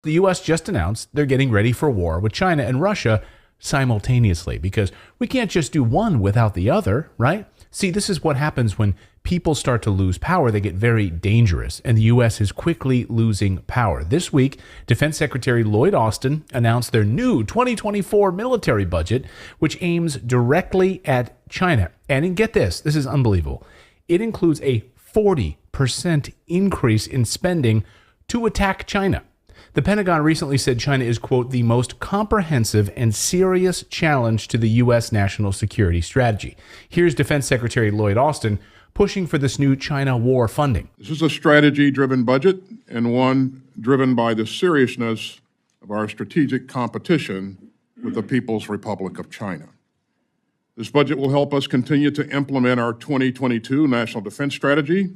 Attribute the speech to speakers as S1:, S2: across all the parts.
S1: The U.S. just announced they're getting ready for war with China and Russia simultaneously, because we can't just do one without the other, right? See, this is what happens when people start to lose power. They get very dangerous, and the U.S. is quickly losing power. This week, Defense Secretary Lloyd Austin announced their new 2024 military budget, which aims directly at China. And get this is unbelievable. It includes a 40% increase in spending to attack China. The Pentagon recently said China is, quote, the most comprehensive and serious challenge to the U.S. national security strategy. Here's Defense Secretary Lloyd Austin pushing for this new China war funding.
S2: This is a strategy-driven budget and one driven by the seriousness of our strategic competition with the People's Republic of China. This budget will help us continue to implement our 2022 National Defense Strategy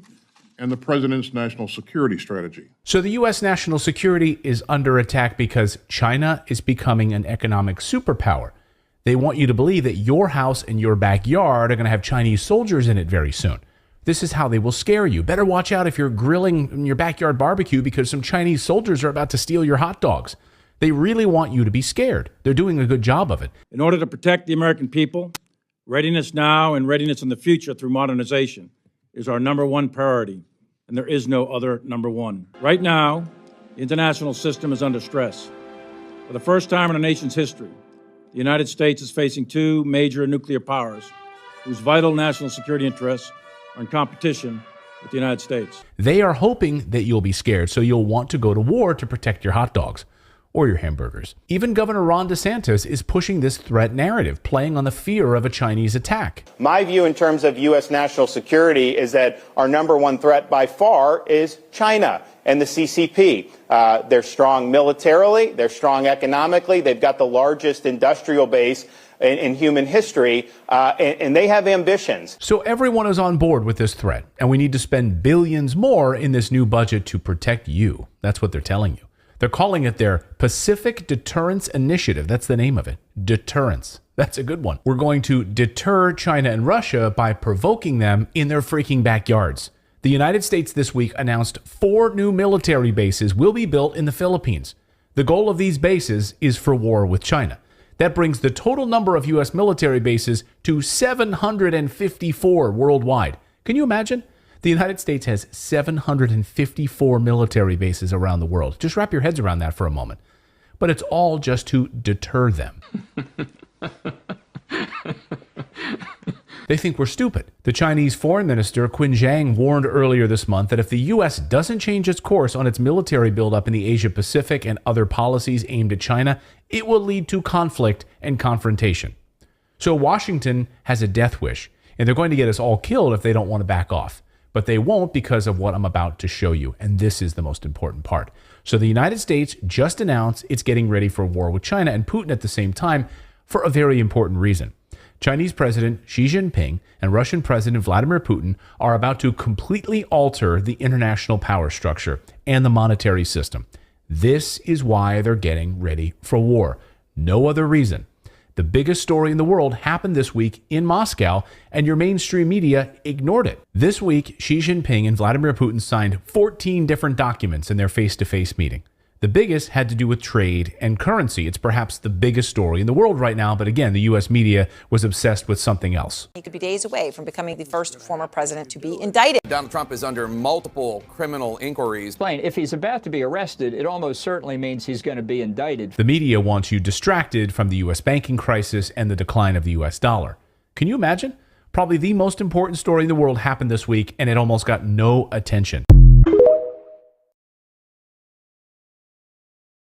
S2: and the President's National Security Strategy.
S1: So the U.S. national security is under attack because China is becoming an economic superpower. They want you to believe that your house and your backyard are going to have Chinese soldiers in it very soon. This is how they will scare you. Better watch out if you're grilling in your backyard barbecue, because some Chinese soldiers are about to steal your hot dogs. They really want you to be scared. They're doing a good job of it.
S3: In order to protect the American people, readiness now and readiness in the future through modernization is our number one priority, and there is no other number one. Right now, the international system is under stress. For the first time in our nation's history, the United States is facing two major nuclear powers whose vital national security interests are in competition with the United States.
S1: They are hoping that you'll be scared, so you'll want to go to war to protect your hot dogs or your hamburgers. Even Governor Ron DeSantis is pushing this threat narrative, playing on the fear of a Chinese attack.
S4: My view in terms of U.S. national security is that our number one threat by far is China and the CCP. They're strong militarily, they're strong economically, they've got the largest industrial base in human history, and they have ambitions.
S1: So everyone is on board with this threat, and we need to spend billions more in this new budget to protect you. That's what they're telling you. They're calling it their Pacific Deterrence Initiative. That's the name of it. Deterrence. That's a good one. We're going to deter China and Russia by provoking them in their freaking backyards. The United States this week announced 4 new military bases will be built in the Philippines. The goal of these bases is for war with China. That brings the total number of U.S. military bases to 754 worldwide. Can you imagine? The United States has 754 military bases around the world. Just wrap your heads around that for a moment. But it's all just to deter them. They think we're stupid. The Chinese Foreign Minister Qin Zhang warned earlier this month that if the U.S. doesn't change its course on its military buildup in the Asia-Pacific and other policies aimed at China, it will lead to conflict and confrontation. So Washington has a death wish, and they're going to get us all killed if they don't want to back off. But they won't, because of what I'm about to show you. And this is the most important part. So the United States just announced it's getting ready for war with China and Putin at the same time for a very important reason. Chinese President Xi Jinping and Russian President Vladimir Putin are about to completely alter the international power structure and the monetary system. This is why they're getting ready for war. No other reason. The biggest story in the world happened this week in Moscow, and your mainstream media ignored it. This week, Xi Jinping and Vladimir Putin signed 14 different documents in their face-to-face meeting. The biggest had to do with trade and currency. It's perhaps the biggest story in the world right now, but again, the U.S. media was obsessed with something else.
S5: He could be days away from becoming the first former president to be indicted.
S6: Donald Trump is under multiple criminal inquiries.
S7: If he's about to be arrested, it almost certainly means he's going to be indicted.
S1: The media wants you distracted from the U.S. banking crisis and the decline of the U.S. dollar. Can you imagine? Probably the most important story in the world happened this week, and it almost got no attention.